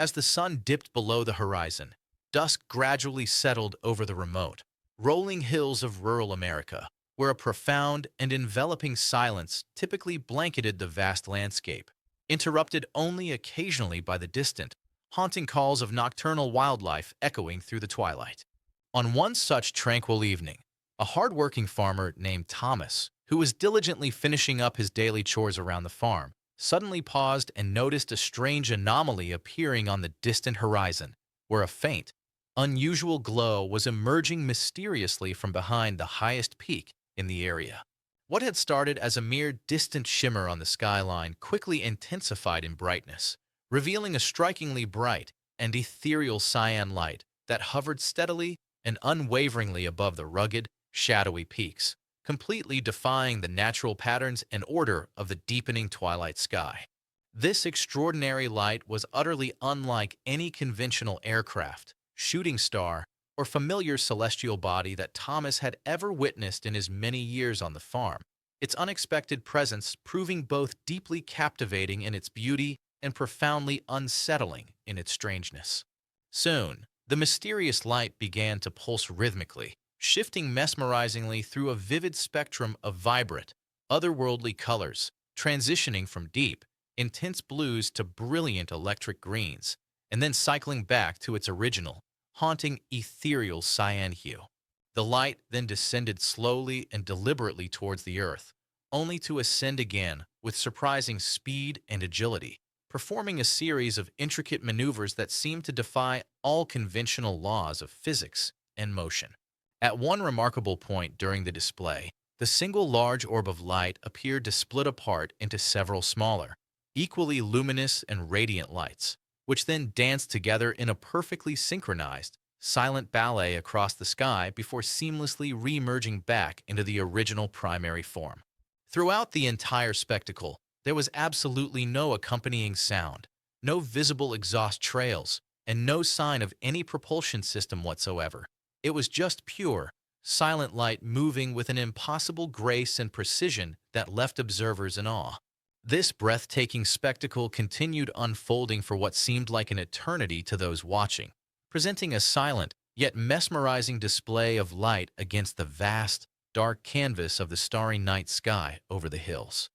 As the sun dipped below the horizon, dusk gradually settled over the remote, rolling hills of rural America, where a profound and enveloping silence typically blanketed the vast landscape, interrupted only occasionally by the distant, haunting calls of nocturnal wildlife echoing through the twilight. On one such tranquil evening, a hard-working farmer named Thomas, who was diligently finishing up his daily chores around the farm, suddenly paused and noticed a strange anomaly appearing on the distant horizon, where a faint, unusual glow was emerging mysteriously from behind the highest peak in the area. What had started as a mere distant shimmer on the skyline quickly intensified in brightness, revealing a strikingly bright and ethereal cyan light that hovered steadily and unwaveringly above the rugged, shadowy peaks, completely defying the natural patterns and order of the deepening twilight sky. This extraordinary light was utterly unlike any conventional aircraft, shooting star, or familiar celestial body that Thomas had ever witnessed in his many years on the farm, its unexpected presence proving both deeply captivating in its beauty and profoundly unsettling in its strangeness. Soon, the mysterious light began to pulse rhythmically, shifting mesmerizingly through a vivid spectrum of vibrant, otherworldly colors, transitioning from deep, intense blues to brilliant electric greens, and then cycling back to its original, haunting, ethereal cyan hue. The light then descended slowly and deliberately towards the earth, only to ascend again with surprising speed and agility, performing a series of intricate maneuvers that seemed to defy all conventional laws of physics and motion. At one remarkable point during the display, the single large orb of light appeared to split apart into several smaller, equally luminous and radiant lights, which then danced together in a perfectly synchronized, silent ballet across the sky before seamlessly re-emerging back into the original primary form. Throughout the entire spectacle, there was absolutely no accompanying sound, no visible exhaust trails, and no sign of any propulsion system whatsoever. It was just pure, silent light moving with an impossible grace and precision that left observers in awe. This breathtaking spectacle continued unfolding for what seemed like an eternity to those watching, presenting a silent yet mesmerizing display of light against the vast, dark canvas of the starry night sky over the hills.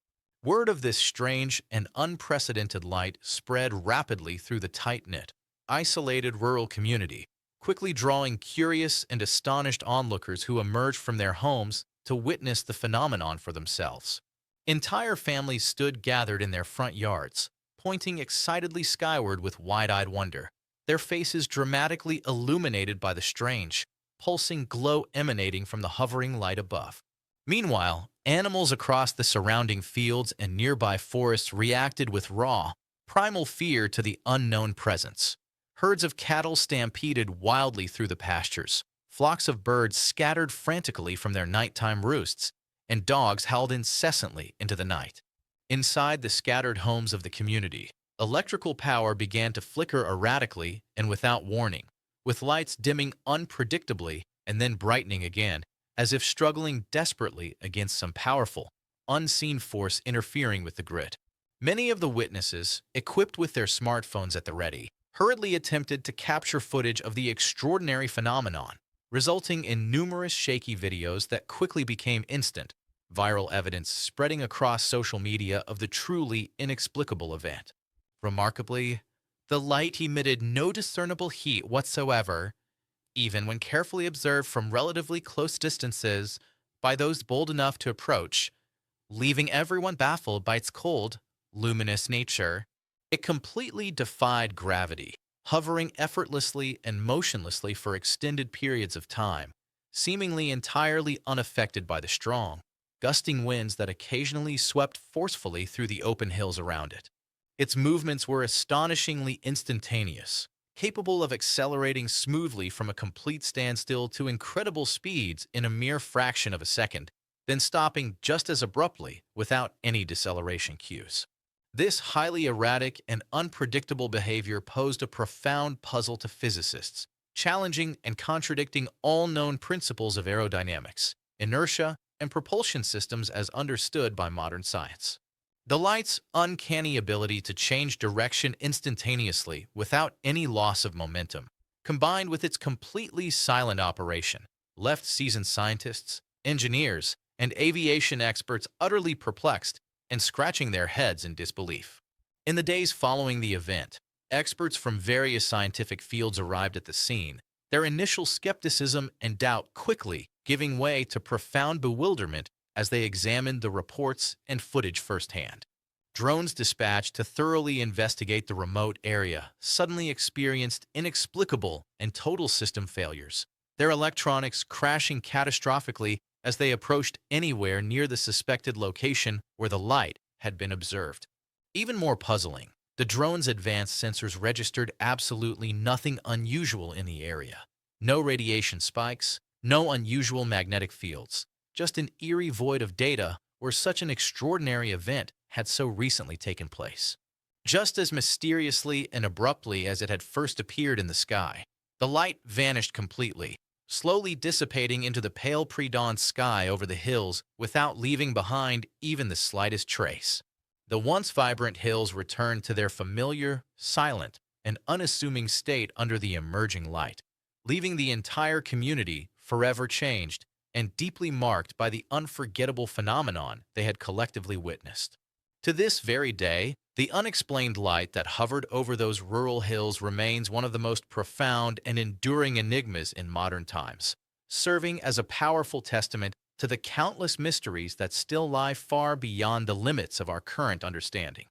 Word of this strange and unprecedented light spread rapidly through the tight-knit, isolated rural community, quickly drawing curious and astonished onlookers who emerged from their homes to witness the phenomenon for themselves. Entire families stood gathered in their front yards, pointing excitedly skyward with wide-eyed wonder, their faces dramatically illuminated by the strange, pulsing glow emanating from the hovering light above. Meanwhile, animals across the surrounding fields and nearby forests reacted with raw, primal fear to the unknown presence. Herds of cattle stampeded wildly through the pastures, flocks of birds scattered frantically from their nighttime roosts, and dogs howled incessantly into the night. Inside the scattered homes of the community, electrical power began to flicker erratically and without warning, with lights dimming unpredictably and then brightening again, as if struggling desperately against some powerful, unseen force interfering with the grid. Many of the witnesses, equipped with their smartphones at the ready, hurriedly attempted to capture footage of the extraordinary phenomenon, resulting in numerous shaky videos that quickly became instant, viral evidence spreading across social media of the truly inexplicable event. Remarkably, the light emitted no discernible heat whatsoever, even when carefully observed from relatively close distances by those bold enough to approach, leaving everyone baffled by its cold, luminous nature. It completely defied gravity, hovering effortlessly and motionlessly for extended periods of time, seemingly entirely unaffected by the strong, gusting winds that occasionally swept forcefully through the open hills around it. Its movements were astonishingly instantaneous, capable of accelerating smoothly from a complete standstill to incredible speeds in a mere fraction of a second, then stopping just as abruptly without any deceleration cues. This highly erratic and unpredictable behavior posed a profound puzzle to physicists, challenging and contradicting all known principles of aerodynamics, inertia, and propulsion systems as understood by modern science. The light's uncanny ability to change direction instantaneously without any loss of momentum, combined with its completely silent operation, left seasoned scientists, engineers, and aviation experts utterly perplexed and scratching their heads in disbelief. In the days following the event, experts from various scientific fields arrived at the scene, their initial skepticism and doubt quickly giving way to profound bewilderment as they examined the reports and footage firsthand. Drones dispatched to thoroughly investigate the remote area suddenly experienced inexplicable and total system failures, their electronics crashing catastrophically as they approached anywhere near the suspected location where the light had been observed. Even more puzzling, the drone's advanced sensors registered absolutely nothing unusual in the area. No radiation spikes, no unusual magnetic fields, just an eerie void of data where such an extraordinary event had so recently taken place. Just as mysteriously and abruptly as it had first appeared in the sky, the light vanished completely, slowly dissipating into the pale pre-dawn sky over the hills without leaving behind even the slightest trace. The once vibrant hills returned to their familiar, silent, and unassuming state under the emerging light, leaving the entire community forever changed and deeply marked by the unforgettable phenomenon they had collectively witnessed. To this very day, the unexplained light that hovered over those rural hills remains one of the most profound and enduring enigmas in modern times, serving as a powerful testament to the countless mysteries that still lie far beyond the limits of our current understanding.